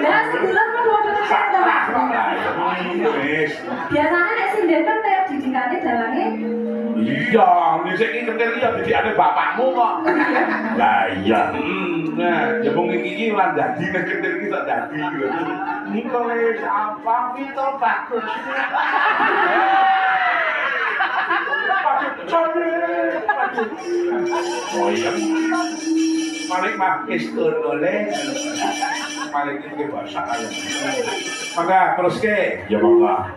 Ya sedulur kan waduh biasanya nek sinden kan kayak didikane dalange. Iya, dhisik iki ketir ya didikane bapakmu kok. Lah iya. Nah, ya mung iki ora dadi nek ketir iki tak dadi. Nikoles apa itu bagus. Oh iya. Paling makis tur oleh. Paling iki bahasa ayo. Mangga terus ke. Ya mangga.